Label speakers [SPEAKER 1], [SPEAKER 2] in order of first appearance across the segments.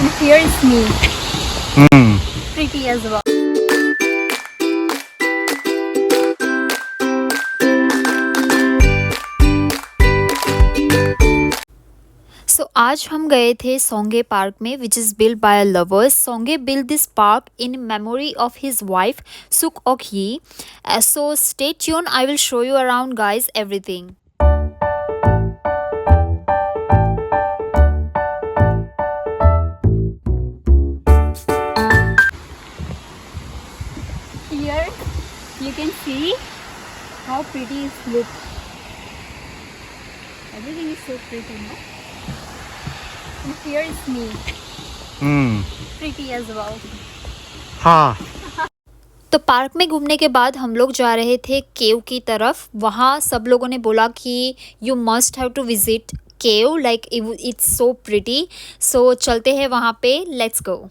[SPEAKER 1] And here is me, pretty as well. So आज हम गए थे सोंगे पार्क में which is built by lovers. Songe built this park in memory of his wife Suk Ok Yi. So stay tuned, I will show you around guys everything. Here you can see how pretty it looks. Everything is so pretty, no? And here is me, pretty as well.
[SPEAKER 2] हाँ.
[SPEAKER 1] तो park में घूमने के बाद हम लोग जा रहे थे केव की तरफ. वहाँ सब लोगों ने बोला कि you must have to visit cave, like it's so pretty. So चलते हैं वहाँ पे, लेट्स गो.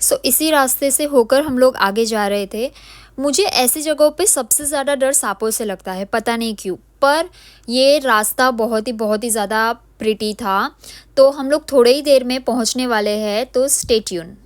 [SPEAKER 1] सो इसी रास्ते से होकर हम लोग आगे जा रहे थे. मुझे ऐसी जगहों पे सबसे ज़्यादा डर सांपों से लगता है, पता नहीं क्यों, पर ये रास्ता बहुत ही ज़्यादा प्रिटी था. तो हम लोग थोड़े ही देर में पहुंचने वाले हैं, तो स्टे ट्यून.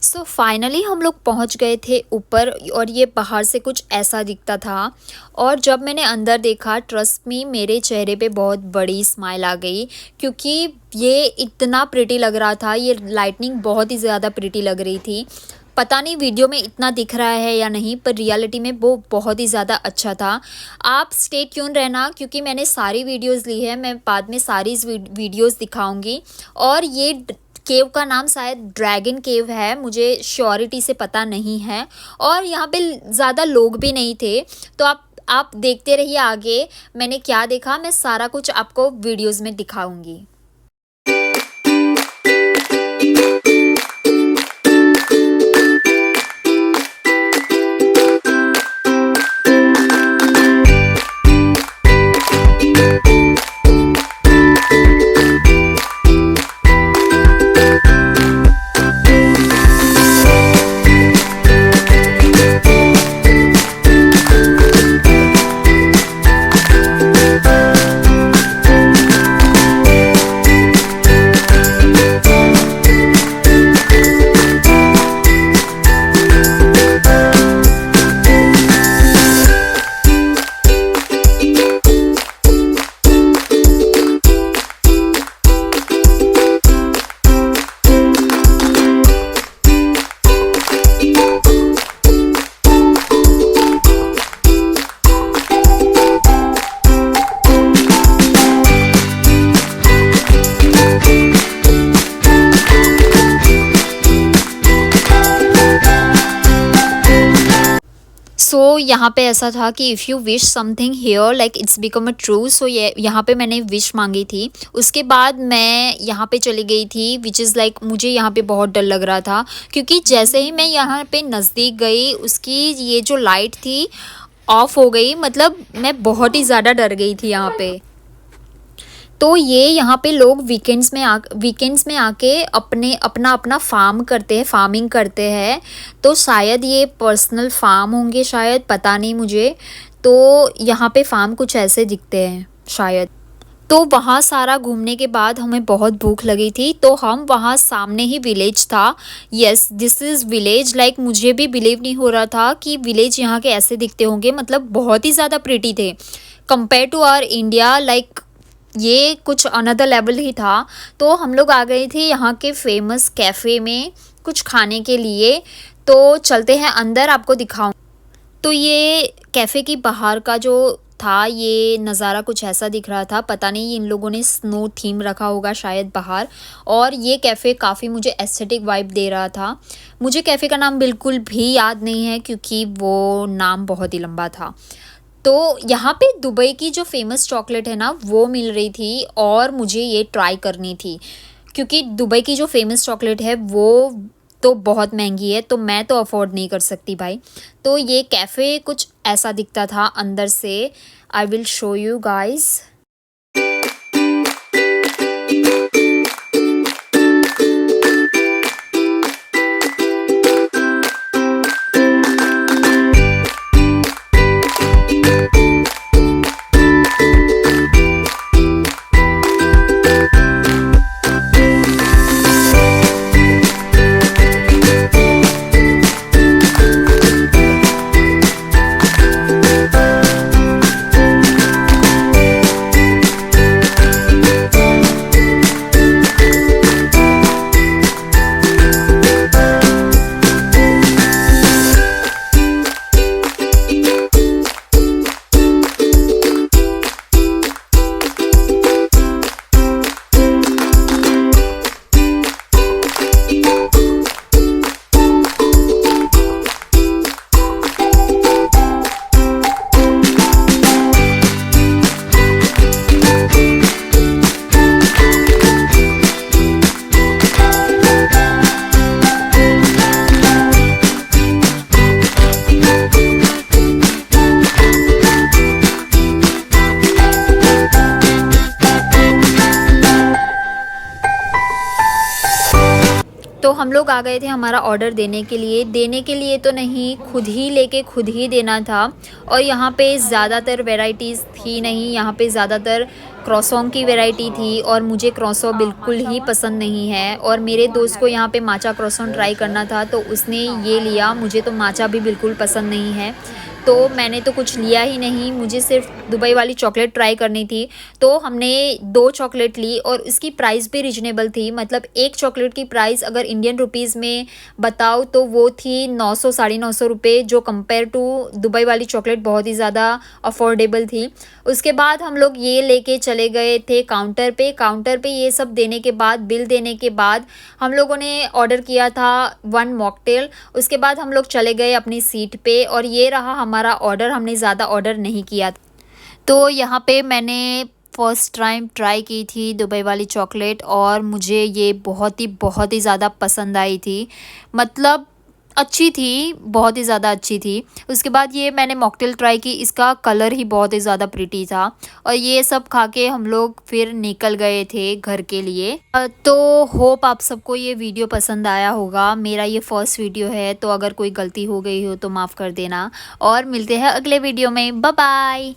[SPEAKER 1] सो फाइनली हम लोग पहुंच गए थे ऊपर, और ये बाहर से कुछ ऐसा दिखता था. और जब मैंने अंदर देखा, ट्रस्ट मी, मेरे चेहरे पे बहुत बड़ी स्माइल आ गई, क्योंकि ये इतना प्रिटी लग रहा था. ये लाइटनिंग बहुत ही ज़्यादा प्रिटी लग रही थी. पता नहीं वीडियो में इतना दिख रहा है या नहीं, पर रियलिटी में वो बहुत ही ज़्यादा अच्छा था. आप स्टे ट्यून रहना, क्योंकि मैंने सारी वीडियोस ली है, मैं बाद में सारी वीडियोस दिखाऊंगी. और ये केव का नाम शायद ड्रैगन केव है, मुझे श्योरिटी से पता नहीं है. और यहाँ पे ज़्यादा लोग भी नहीं थे. तो आप देखते रहिए आगे मैंने क्या देखा. मैं सारा कुछ आपको वीडियोस में दिखाऊंगी. सो यहाँ पे ऐसा था कि if you wish something here like it's become a true. So ये यहाँ पे मैंने विश मांगी थी. उसके बाद मैं यहाँ पे चली गई थी, विच इज़ लाइक मुझे यहाँ पे बहुत डर लग रहा था, क्योंकि जैसे ही मैं यहाँ पे नज़दीक गई, उसकी ये जो लाइट थी ऑफ हो गई. मतलब मैं बहुत ही ज़्यादा डर गई थी यहाँ पे. तो ये यहाँ पे लोग वीकेंड्स में आके अपना फार्म करते हैं, फार्मिंग करते हैं. तो शायद ये पर्सनल फार्म होंगे, शायद, पता नहीं मुझे. तो यहाँ पे फार्म कुछ ऐसे दिखते हैं शायद. तो वहाँ सारा घूमने के बाद हमें बहुत भूख लगी थी, तो हम वहाँ सामने ही विलेज था. Yes, this is village. Like मुझे भी बिलीव नहीं हो रहा था कि विलेज यहाँ के ऐसे दिखते होंगे. मतलब बहुत ही ज़्यादा प्रिटी थे compare to our India. Like ये कुछ अनदर लेवल ही था. तो हम लोग आ गए थे यहाँ के फेमस कैफ़े में कुछ खाने के लिए. तो चलते हैं अंदर, आपको दिखाऊं. तो ये कैफ़े की बाहर का जो था, ये नज़ारा कुछ ऐसा दिख रहा था. पता नहीं इन लोगों ने स्नो थीम रखा होगा शायद बाहर. और ये कैफ़े काफ़ी मुझे एस्थेटिक वाइब दे रहा था. मुझे कैफ़े का नाम बिल्कुल भी याद नहीं है, क्योंकि वो नाम बहुत ही लंबा था. तो यहाँ पे दुबई की जो फेमस चॉकलेट है ना, वो मिल रही थी, और मुझे ये ट्राई करनी थी, क्योंकि दुबई की जो फेमस चॉकलेट है वो तो बहुत महंगी है, तो मैं तो अफोर्ड नहीं कर सकती भाई। तो ये कैफ़े कुछ ऐसा दिखता था अंदर से। I will show you guys. तो हम लोग आ गए थे हमारा ऑर्डर देने के लिए तो नहीं, खुद ही लेके खुद ही देना था। और यहाँ पे ज़्यादातर वैरायटीज़ थी नहीं, यहाँ पे ज़्यादातर क्रॉसों की वैरायटी थी और मुझे क्रॉसों बिल्कुल ही पसंद नहीं है। और मेरे दोस्त को यहाँ पे माचा क्रॉसों ट्राई करना था तो उसने ये लिया, मुझे तो माचा भी बिल्कुल पसंद नहीं है, तो मैंने तो कुछ लिया ही नहीं। मुझे सिर्फ दुबई वाली चॉकलेट ट्राई करनी थी, तो हमने 2 चॉकलेट ली और इसकी प्राइस भी रिजनेबल थी। मतलब एक चॉकलेट की प्राइस अगर इंडियन रुपीज़ में बताओ तो वो थी 900 950 रुपये, जो कंपेयर टू दुबई वाली चॉकलेट बहुत ही ज़्यादा अफोर्डेबल थी। उसके बाद हम लोग ये लेके चले गए थे काउंटर पे ये सब देने के बाद, बिल देने के बाद हम लोगों ने ऑर्डर किया था 1 मॉकटेल। उसके बाद हम लोग चले गए अपनी सीट पे और ये रहा हमारा ऑर्डर। हमने ज़्यादा ऑर्डर नहीं किया। तो यहाँ पे मैंने फर्स्ट टाइम ट्राई की थी दुबई वाली चॉकलेट और मुझे ये बहुत ही ज़्यादा पसंद आई थी। मतलब अच्छी थी, बहुत ही ज़्यादा अच्छी थी। उसके बाद ये मैंने मॉकटेल ट्राई की, इसका कलर ही बहुत ही ज़्यादा प्रिटी था। और ये सब खा के हम लोग फिर निकल गए थे घर के लिए। तो होप आप सबको ये वीडियो पसंद आया होगा। मेरा ये फर्स्ट वीडियो है, तो अगर कोई गलती हो गई हो तो माफ़ कर देना। और मिलते हैं अगले वीडियो में। Bye bye.